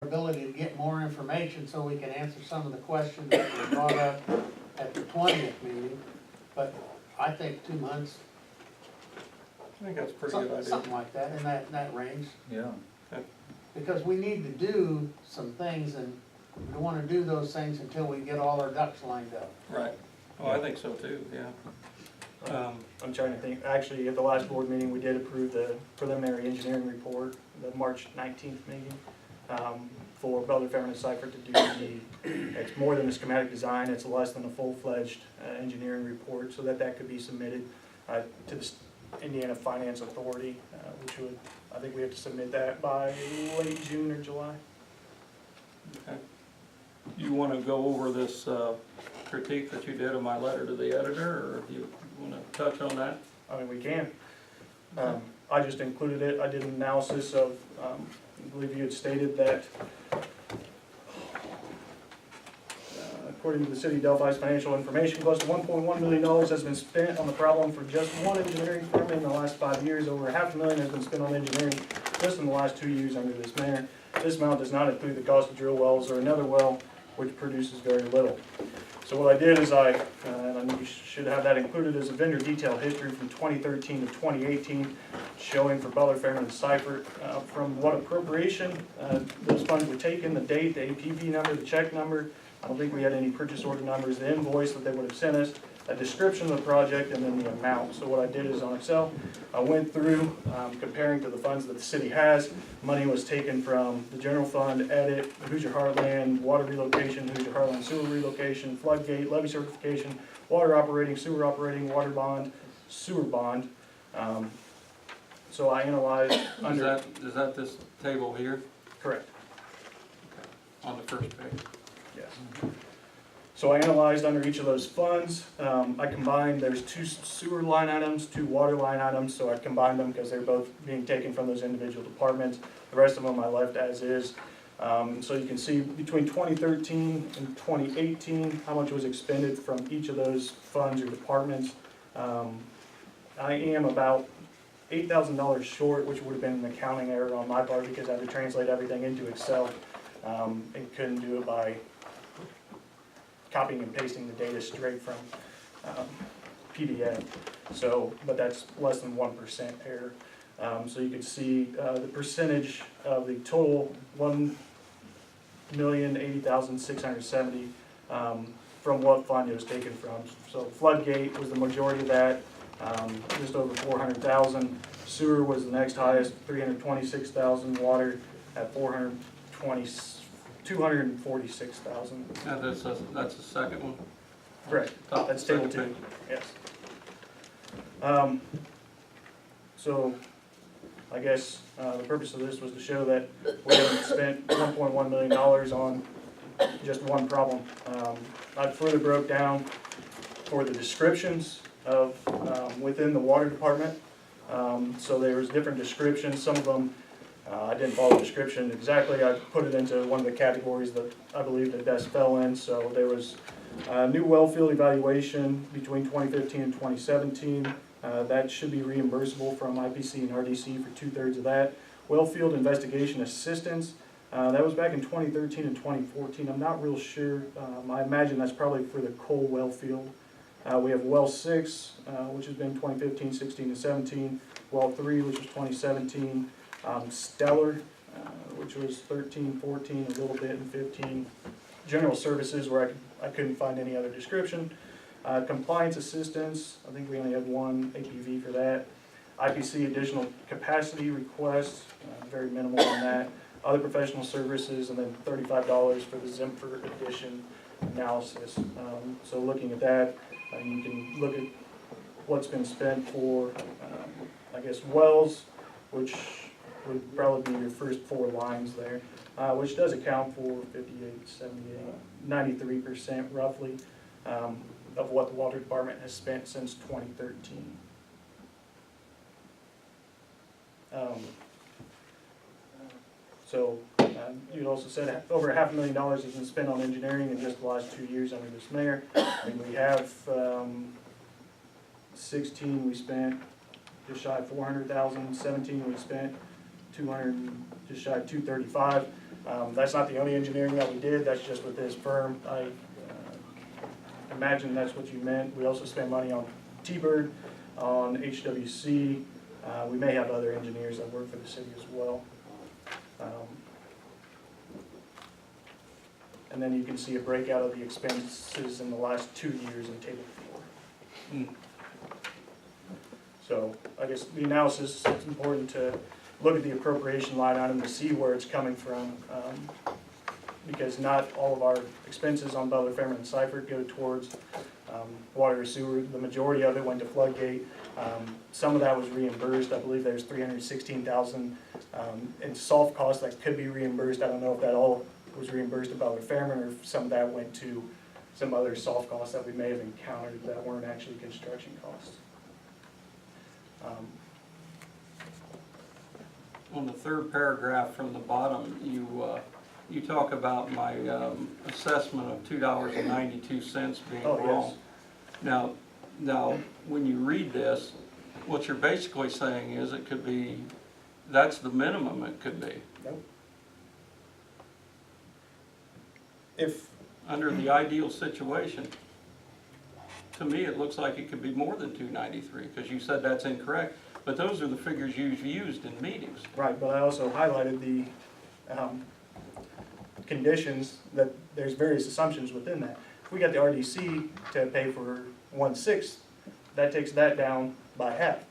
ability to get more information so we can answer some of the questions that were brought up at the 20th meeting. But I think 2 months, I think that's a pretty good idea. something like that, in that range. Yeah. Because we need to do some things, and we don't wanna do those things until we get all our ducks lined up. Right. Oh, I think so too, yeah. I'm trying to think, actually, at the last board meeting, we did approve the preliminary engineering report, the March 19th meeting, for Butler, Fairman, and Seifert to do it's more than a schematic design, it's less than a full-fledged engineering report, so that could be submitted to the Indiana Finance Authority, which would, I think we have to submit that by late June or July. Okay. You want to go over this critique that you did of my letter to the editor, or do you want to touch on that? I mean, we can. I just included it. I did an analysis of, I believe you had stated that according to the City of Delphi's financial information, close to $1.1 million has been spent on the problem for just one engineering firm in the last 5 years. Over $500,000 has been spent on engineering just in the last 2 years under this mayor. This amount does not include the cost of drill wells or another well, which produces very little. So what I did is and I know you should have that included, as a vendor detail history from 2013 to 2018, showing for Butler, Fairman, and Seifert from what appropriation those funds were taken, the date, the APV number, the check number. I don't think we had any purchase order numbers, the invoice that they would have sent us, a description of the project, and then the amount. So what I did is on Excel, I went through comparing to the funds that the city has. Money was taken from the general fund, edit, Hoosier Heartland, water relocation, Hoosier Heartland sewer relocation, floodgate, levy certification, water operating, sewer operating, water bond, sewer bond. So I analyzed under... Is that this table here? Correct. On the first page? Yes. So I analyzed under each of those funds. I combined, there's 2 sewer line items, 2 water line items, so I combined them because they're both being taken from those individual departments. The rest of them I left as is. So you can see between 2013 and 2018, how much was expended from each of those funds or departments. I am about $8,000 short, which would have been an accounting error on my part because I had to translate everything into Excel and couldn't do it by copying and pasting the data straight from PDF. So, but that's less than 1% error. So you can see the percentage of the total 1,080,670 from what fund it was taken from. So floodgate was the majority of that, just over 400,000. Sewer was the next highest, 326,000. Water at 246,000. That's the second one? Correct. That's table 2. Yes. So I guess the purpose of this was to show that we haven't spent $1.1 million on just one problem. I further broke down for the descriptions of within the water department. So there was different descriptions. Some of them I didn't follow the description exactly. I put it into one of the categories that I believe that best fell in. So there was new well field evaluation between 2015 and 2017. That should be reimbursable from IPC and RDC for 2/3 of that. Well field investigation assistance, that was back in 2013 and 2014. I'm not real sure. I imagine that's probably for the coal well field. We have well 6, which has been 2015, 16, and 17. Well 3, which was 2017. Stellar, which was 13, 14, a little bit in 15. General services, where I couldn't find any other description. Compliance assistance, I think we only had 1 APV for that. IPC additional capacity requests, very minimal on that. Other professional services, and then $35 for the Zimfer edition analysis. So looking at that, you can look at what's been spent for, I guess, wells, which would probably be your first 4 lines there, which does account for 58, 78, 93% roughly of what the water department has spent since 2013. So you'd also said over $500,000 has been spent on engineering in just the last 2 years under this mayor. And we have 16 we spent just shy of 400,000. 17 we spent 200, just shy of 235. That's not the only engineering that we did, that's just with this firm. I imagine that's what you meant. We also spent money on T-Bird, on HWC. We may have other engineers that work for the city as well. And then you can see a breakout of the expenses in the last 2 years in table 4. So I guess the analysis, it's important to look at the appropriation line item to see where it's coming from. Because not all of our expenses on Butler, Fairman, and Seifert go towards water or sewer. The majority of it went to Floodgate. Some of that was reimbursed. I believe there's $316,000 in soft costs that could be reimbursed. I don't know if that all was reimbursed at Butler, Fairman, or if some of that went to some other soft costs that we may have encountered that weren't actually construction costs. On the third paragraph from the bottom, you talk about my assessment of $2.92 being Oh, wrong. yes. Now, when you read this, what you're basically saying is it could be, that's the minimum it could be. Nope. If, Under the ideal situation, to me, it looks like it could be more than 293, because you said that's incorrect. But those are the figures you've used in meetings. right, but I also highlighted the conditions that there's various assumptions within that. If we got the RDC to pay for 1/6, that takes that down by half.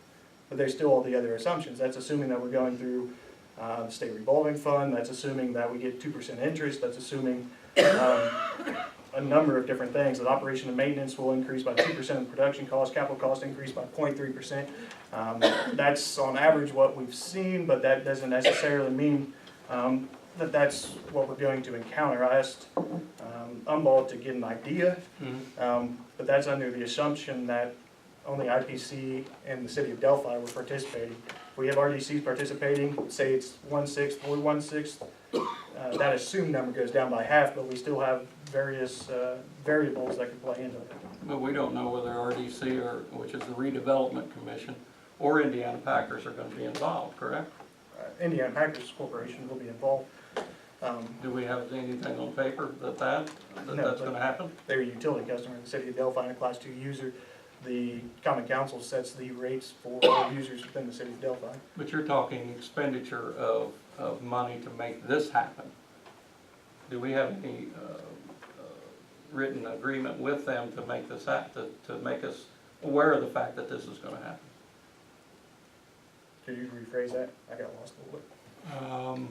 But there's still all the other assumptions. That's assuming that we're going through the state revolving fund. That's assuming that we get 2% interest. That's assuming a number of different things. That operation and maintenance will increase by 2% in production costs. Capital costs increase by 0.3%. That's on average what we've seen, but that doesn't necessarily mean that that's what we're going to encounter. I asked Umball to get an idea, but that's under the assumption that only IPC and the city of Delphi were participating. If we have RDCs participating, say it's 1/6 or 1/6, that assumed number goes down by half, but we still have various variables that could play into it. But we don't know whether RDC, which is the Redevelopment Commission, or Indiana Packers are going to be involved, correct? Indiana Packers Corporation will be involved. Do we have anything on paper No, that's but- going to happen? They're a utility customer in the city of Delphi and a Class 2 user. The Common Council sets the rates for all users within the city of Delphi. But you're talking expenditure of money to make this happen. Do we have any written agreement with them to make this to make us aware of the fact that this is going to happen? Could you rephrase that? I got lost a little bit.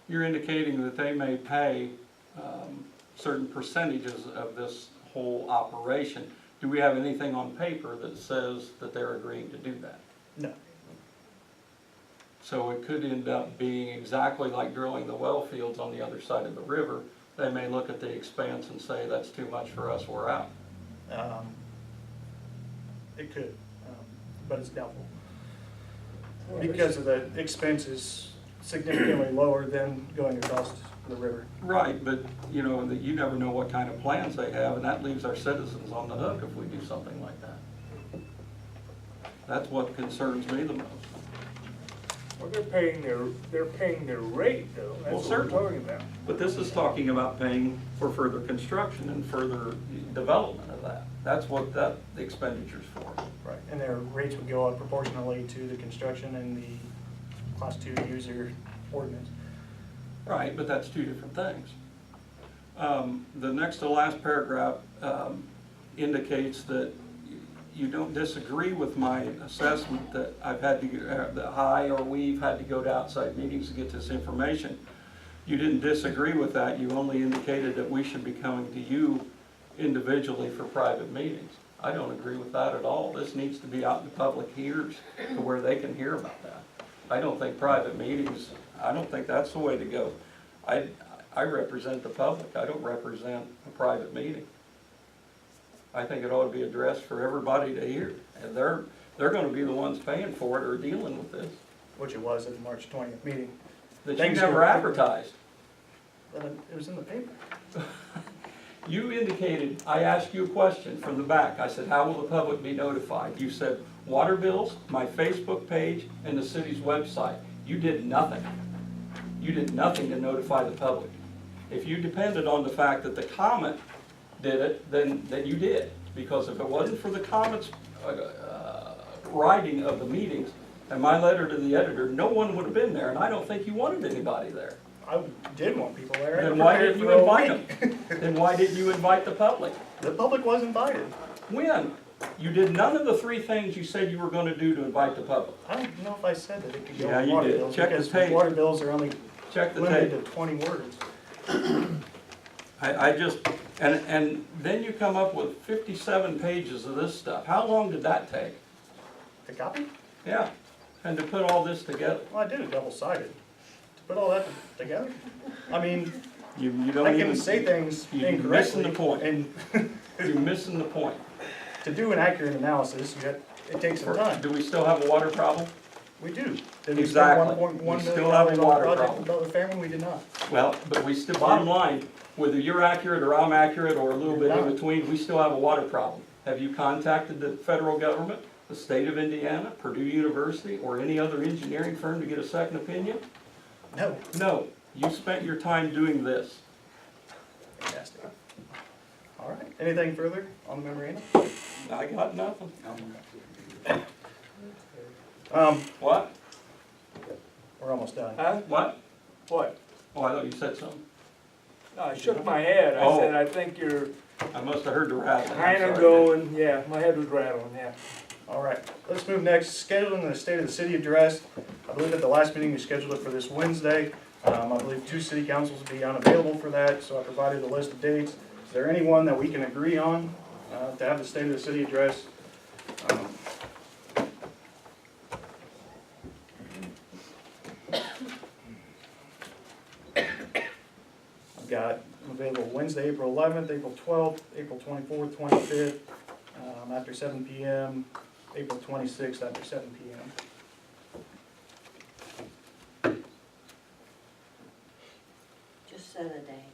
You're indicating that they may pay certain percentages of this whole operation. Do we have anything on paper that says that they're agreeing to do that? No. So it could end up being exactly like drilling the well fields on the other side of the river. They may look at the expense and say, that's too much for us, we're out. It could, but it's doubtful. Because of the expenses significantly lower than going across the river. Right, but you know, you never know what kind of plans they have, and that leaves our citizens on the hook if we do something like that. That's what concerns me the most. Well, they're paying their rate though, Well, that's what we're certainly. talking about. But this is talking about paying for further construction and further development of that. That's what the expenditure's for. Right, and their rates would go up proportionally to the construction and the Class 2 user ordinance. Right, but that's two different things. The next to last paragraph indicates that you don't disagree with my assessment that I've had to, that I or we've had to go to outside meetings to get this information. You didn't disagree with that, you only indicated that we should be coming to you individually for private meetings. I don't agree with that at all. This needs to be out in the public ears to where they can hear about that. I don't think private meetings, I don't think that's the way to go. I represent the public, I don't represent a private meeting. I think it ought to be addressed for everybody to hear, and they're gonna be the ones paying for it or dealing with this. Which it was at the March 20th meeting. That you Thanks to- never advertised. It was in the paper. You indicated, I asked you a question from the back. I said, how will the public be notified? You said, water bills, my Facebook page, and the city's website. You did nothing. You did nothing to notify the public. If you depended on the fact that the Comet did it, then you did. Because if it wasn't for the Comet's writing of the meetings and my letter to the editor, no one would have been there, and I don't think you wanted anybody there. I did want people there. I Then why prepared didn't for you the whole invite week. them? Then why didn't you invite the public? The public was invited. When? You did none of the three things you said you were gonna do to invite the public. I don't know if I said that it could go Yeah, on you water did. bills, Check the because tape. water bills are only Check the limited tape. to 20 words. I just, and then you come up with 57 pages of this stuff. How long did that take? The copy? Yeah, and to put all this together. Well, I did it double-sided. To put all that together? I mean, You don't I even. can say things you're incorrectly. missing the point. And You're missing the point. to do an accurate analysis, it takes some time. Do we still have a water problem? We do. Did we Exactly. spend $1.1 We million still have a on the water project problem. about the Fairman? We did not. Well, but we still, bottom line, whether you're accurate or I'm accurate or a little bit in between, we still have a water problem. Have you contacted the federal government, the state of Indiana, Purdue University, or any other engineering firm to get a second opinion? No. No, you spent your time doing this. Fantastic. All right. Anything further on the memorandum? I got nothing. What? We're almost done. Huh? What? What? Oh, I thought you said something. No, I shook my head. I Oh. said, I think you're I must have heard the rattling. I'm kinda sorry. going, yeah, my head was rattling, yeah. All right, let's move next. Scheduling the State of the City address. I believe at the last meeting we scheduled it for this Wednesday. I believe 2 city councils will be unavailable for that, so I provided a list of dates. Is there anyone that we can agree on to have the State of the City address? I've got available Wednesday, April 11th, April 12th, April 24th, 25th, after 7 p.m., April 26th after 7 p.m. Just set a day.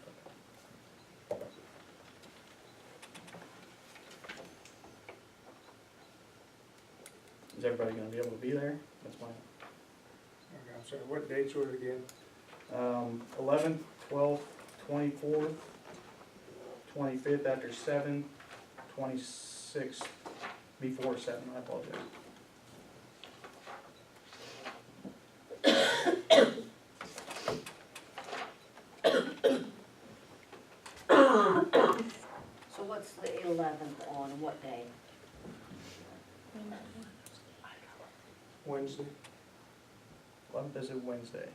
Is everybody gonna be able to be there? That's fine. Okay, I'm sorry, what dates were it again? 11th, 12th, 24th, 25th after 7, 26th before 7, I apologize. So what's the 11th on, what day? Wednesday? 11th is a Wednesday.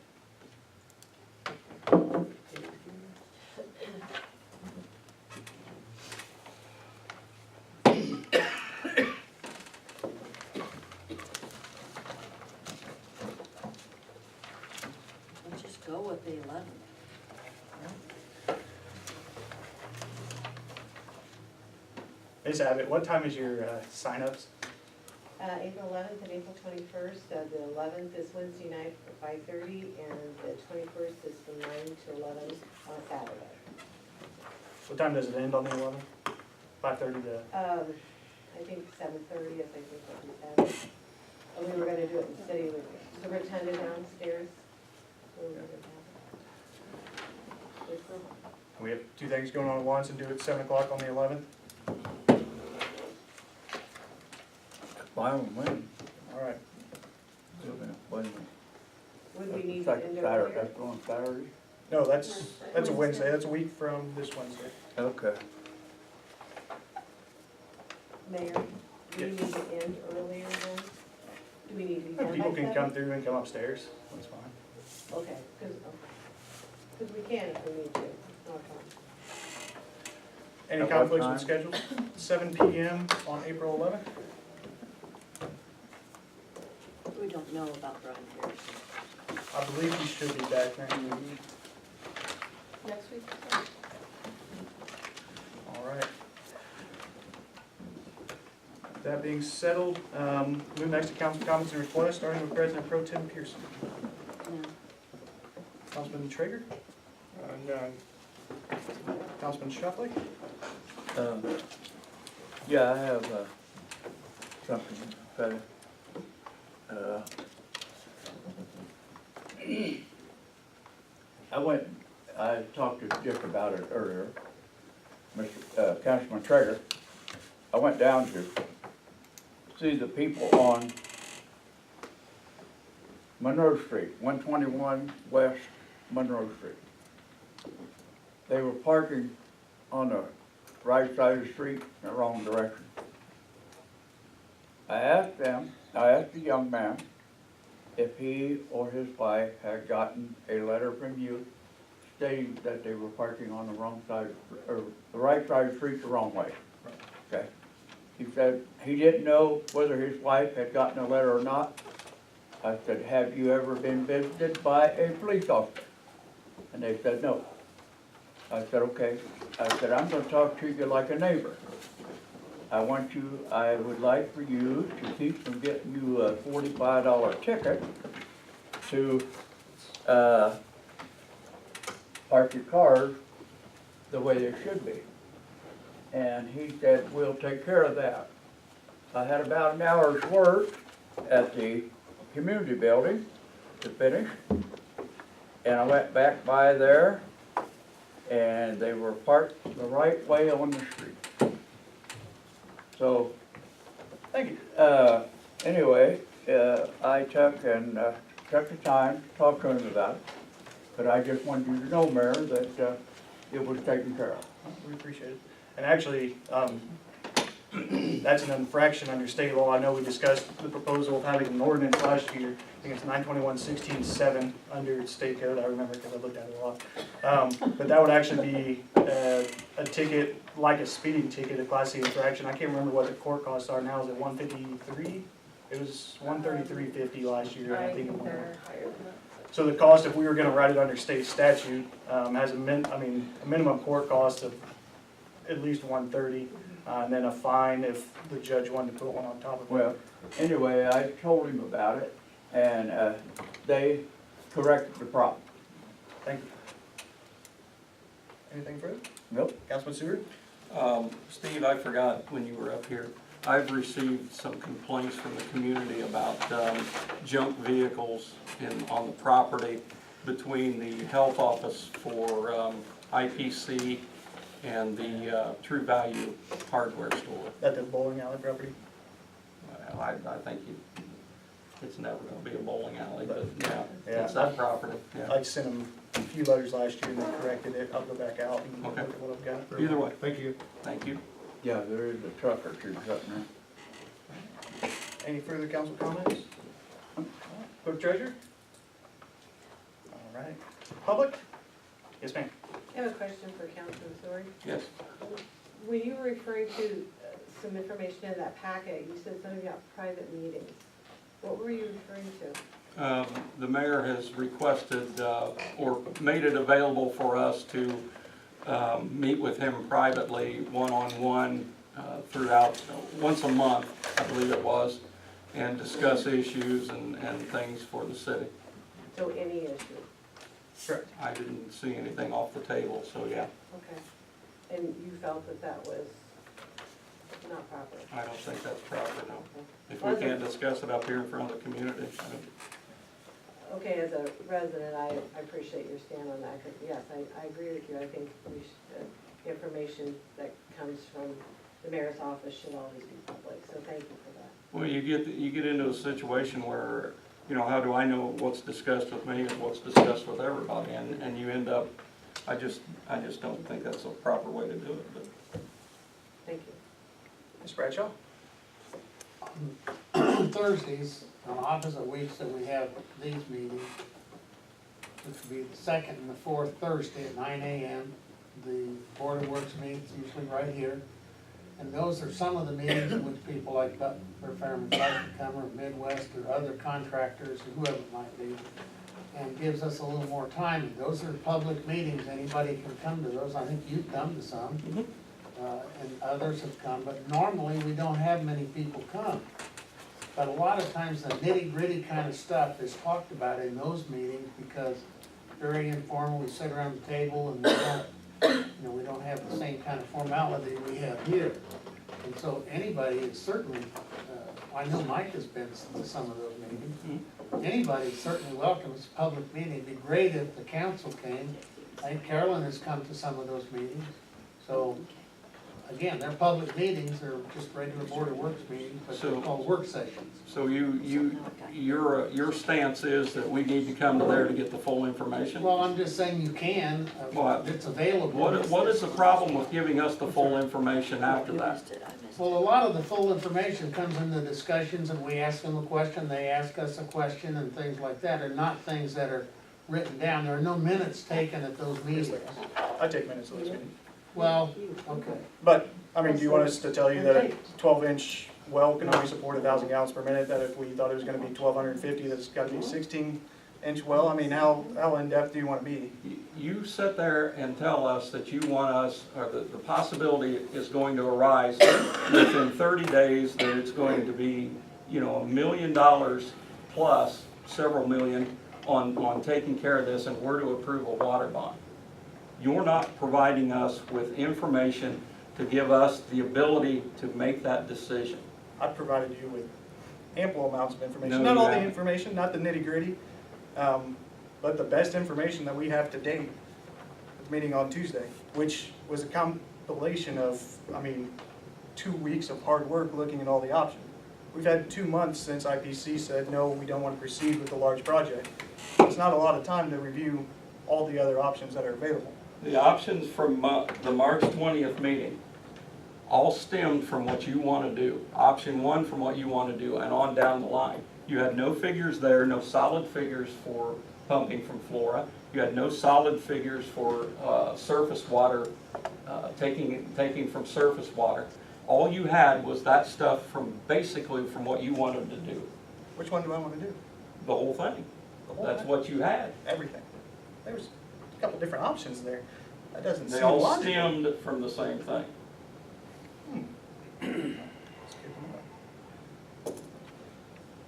Let's just go with the 11th. Ms. Abbott, what time is your sign-ups? April 11th and April 21st. The 11th is Wednesday night at 5:30, and the 21st is from 9 to 11 on Saturday. What time does it end on the 11th? 5:30 to... I think 7:30, I think is what we said. And we were gonna do it in the city with the rotunda downstairs. We were gonna have it. We have 2 things going on at once and do it at 7 o'clock on the 11th? Fine with me. All right. Would we need It's to like end Saturday, earlier? that's on Saturday? No, that's a Wednesday. That's a week from this Wednesday. Okay. Mayor, do we need to end earlier then? Do we need to be done by People can 7? come through and come upstairs. That's fine. Okay, because we can if we need to. No problem. Any At what conflicts time? with schedules? 7 p.m. on April 11th? We don't know about Brian Harrison. I believe he should be back next week. Next week? All right. That being settled, move next to council comments and requests, starting with President Pro Tem Pearson. No. Councilman Traeger, None. Councilman Shuffley, Yeah, I have, something to say. I talked to Dick about it earlier, Councilman Traeger. I went down to see the people on Monroe Street, 121 West Monroe Street. They were parking on the right side of the street in the wrong direction. I asked the young man if he or his wife had gotten a letter from you stating that they were parking on the wrong side, or the right side of the street the wrong way. Okay. He said he didn't know whether his wife had gotten a letter or not. I said, have you ever been visited by a police officer? And they said no. I said, okay. I said, I'm gonna talk to you like a neighbor. I would like for you to keep from getting you a $45 ticket to, park your cars the way they should be. And he said, we'll take care of that. I had about an hour's work at the community building to finish. And I went back by there and they were parked the right way on the street. So, Thank you. anyway, I took the time to talk to him about it. But I just wanted you to know, Mayor, that it was taken care of. We appreciate it. And actually, that's an infraction under state law. I know we discussed the proposal of having an ordinance last year. I think it's 921-16-7 under state code. I remember because I looked at it a lot. But that would actually be a ticket, like a speeding ticket, a Class C infraction. I can't remember what the court costs are now. Is it 153? It was 133.50 last year. I think it went up. So the cost, if we were gonna write it under state statute, has a minimum court cost of at least 130, and then a fine if the judge wanted to put one on top of it. Well, anyway, I told him about it, and they corrected the problem. Thank you. Anything further? Nope. Councilman Seward? Steve, I forgot when you were up here. I've received some complaints from the community about junk vehicles on the property between the health office for IPC and the True Value hardware store. At the bowling alley property? Well, I think it's never gonna be a bowling alley, but yeah, Yeah. it's that property, yeah. I sent them a few letters last year and they corrected it. I'll go back out and look Okay. at what I've got. Either way, Thank you. thank you. Yeah, there is a truck or two sitting there. Any further council comments? Clerk Treasurer? All right. Public? Yes, ma'am. I have a question for Councilman Seward. Yes. When you were referring to some information in that packet, you said something about private meetings. What were you referring to? The mayor has requested, or made it available for us to meet with him privately, one-on-one, throughout, once a month, I believe it was, and discuss issues and things for the city. So any issue? Correct. I didn't see anything off the table, so yeah, Okay. And you felt that that was not proper? I don't think that's proper, no. Okay. If we can't discuss it up here in front of the community, I don't. Okay, as a resident, I appreciate your stand on that, 'cause yes, I agree with you. I think we should, information that comes from the mayor's office should always be public, so thank you for that. Well, you get into a situation where, you know, how do I know what's discussed with me and what's discussed with everybody, and you end up, I just don't think that's a proper way to do it, but. Thank you. Ms. Bradshaw? Thursdays, on opposite weeks that we have these meetings, which would be the second and the fourth Thursday at 9 a.m. The Board of Works meets usually right here. And those are some of the meetings in which people like Butler Fairman like to come, or Midwest, or other contractors, or whoever it might be, and gives us a little more time. And those are public meetings, anybody can come to those. I think you've come to some, and others have come, but normally we don't have many people come. But a lot of times the nitty-gritty kind of stuff is talked about in those meetings, because very informal, we sit around the table and we don't have the same kind of formality we have here. And so anybody is certainly I know Mike has been to some of those meetings. Anybody's certainly welcome, it's a public meeting, it'd be great if the council came. I think Carolyn has come to some of those meetings, so, again, they're public meetings, they're just regular Board of Works meetings, but they're called work sessions. So your stance is that we need to come to there to get the full information? Well, I'm just saying you can, Well, it's available. What is the problem with giving us the full information after You that? missed it, I missed Well, a lot of the full information comes in the discussions, and we ask them a question, they ask us a question, and things like that, are not things that are written down, there are no minutes taken at those meetings. I take minutes of those meetings. Well, okay. But, I mean, do you want us to tell you that a 12-inch well can only support 1,000 gallons per minute, that if we thought it was gonna be 1,250, that it's gotta be a 16-inch well? I mean, how in-depth do you wanna be? You sit there and tell us that you want us, or the possibility is going to arise within 30 days, that it's going to be, $1 million plus, several million, on taking care of this, and we're to approve a water bond. You're not providing us with information to give us the ability to make that decision. I've provided you with ample amounts of information. No, Not you all the haven't. information, not the nitty-gritty, but the best information that we have to date at the meeting on Tuesday, which was a compilation of, 2 weeks of hard work looking at all the options. We've had 2 months since IPC said, no, we don't want to proceed with the large project. It's not a lot of time to review all the other options that are available. The options from the March 20th meeting all stemmed from what you want to do. Option 1 from what you want to do, and on down the line. You had no figures there, no solid figures for pumping from Flora. You had no solid figures for surface water, taking from surface water. All you had was that stuff from what you wanted to do, Which one do I want to do? the whole thing. The whole That's thing? what you had. Everything. There's a couple different options there. That doesn't They seem all logical. stemmed from the same thing.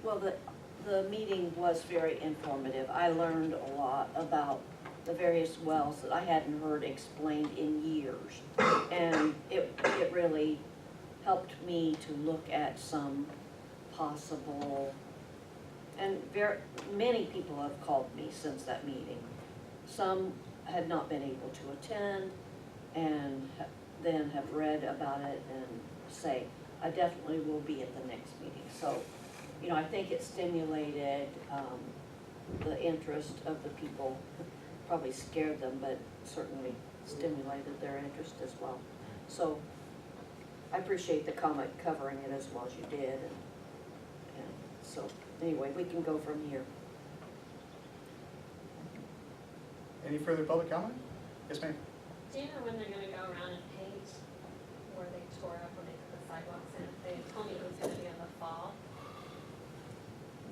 Well, the meeting was very informative. I learned a lot about the various wells that I hadn't heard explained in years. And it really helped me to look at some possible, and many people have called me since that meeting. Some had not been able to attend and then have read about it and say, I definitely will be at the next meeting. So, I think it stimulated the interest of the people, probably scared them, but certainly stimulated their interest as well. So I appreciate the comment covering it as well as you did. And so anyway, we can go from here. Any further public comment? Yes, ma'am. Do you know when they're gonna go around and paint where they tore up when they put the sidewalks in? They told me it was gonna be in the fall.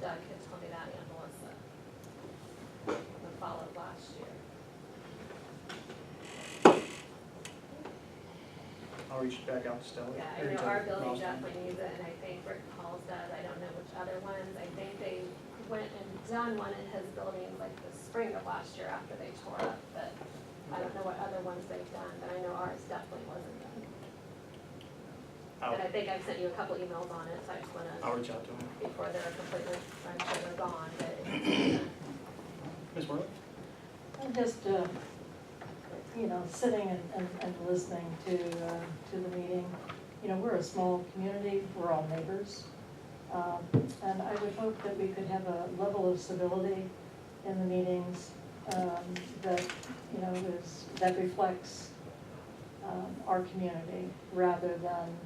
Doug had told me that, and Melissa, the fall of last year. I'll reach back out to Stella. Yeah, I Or know to our building Ralston. definitely needs it, and I think Rick Hall's does, I don't know which other ones. I think they went and done one in his building like the spring of last year after they tore up, but I don't know what other ones they've done, but I know ours definitely wasn't done. I'll, And I think I've sent you a couple emails on it, so I just I'll wanna, reach out to him. before they're completely, I'm sure they're gone, but Ms. Worley? I'm just, sitting and listening to the meeting. We're a small community, we're all neighbors. And I would hope that we could have a level of civility in the meetings that reflects our community rather than,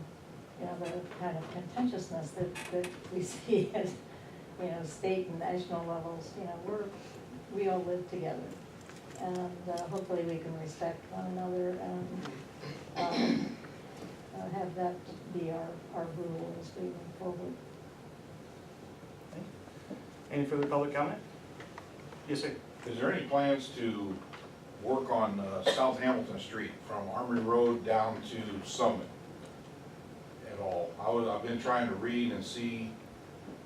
the kind of contentiousness that we see at, state and national levels. We all live together. And hopefully we can respect one another and have that be our rule as we move forward. Any further public comment? Yes, sir. Is there any plans to work on South Hamilton Street from Armory Road down to Summit at all? I've been trying to read and see,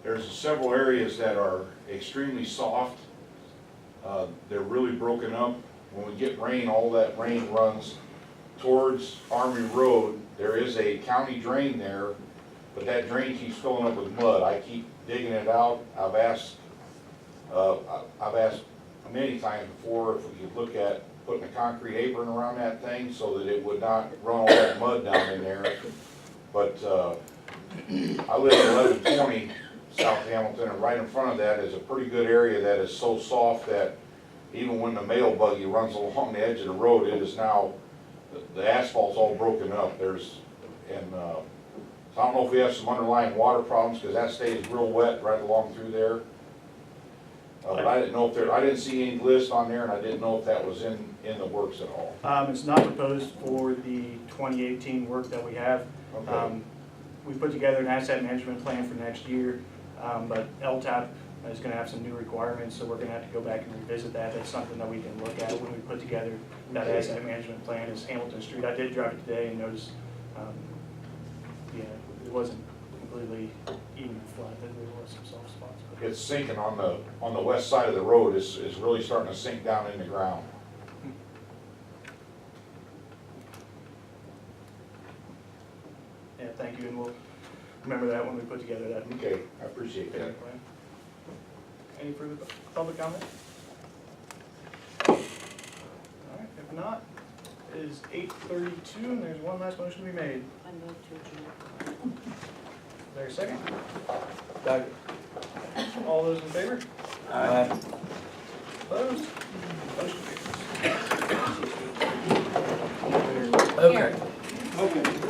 there's several areas that are extremely soft. They're really broken up. When we get rain, all that rain runs towards Armory Road. There is a county drain there but that drain keeps filling up with mud. I keep digging it out. I've asked many times before if we could look at putting a concrete apron around that thing so that it would not run all that mud down in there. But, I live at 1120 South Hamilton, and right in front of that is a pretty good area that is so soft that even when the mail buggy runs along the edge of the road, it is now, the asphalt's all broken up. So I don't know if we have some underlying water problems, because that stays real wet right along through there. But I didn't know if I didn't see any list on there, and I didn't know if that was in the works at all. It's not proposed for the 2018 work that we have. Okay. We put together an asset management plan for next year, but LTAP is gonna have some new requirements, so we're gonna have to go back and revisit that. That's something that we can look at when we put together that Okay. asset management plan is Hamilton Street. I did drive it today and noticed, yeah, it wasn't completely even flat, there was some soft spots. But It's sinking on the west side of the road, is really starting to sink down in the ground. yeah, thank you, and we'll remember that when we put together that Okay, I appreciate that. plan. Any further public comment? All right, if not, it is 8:32 and there's one last motion to be made. I move to adjourn. Is there a second? Second. All those in favor? Aye. Opposed? Motion carries. Okay. Okay.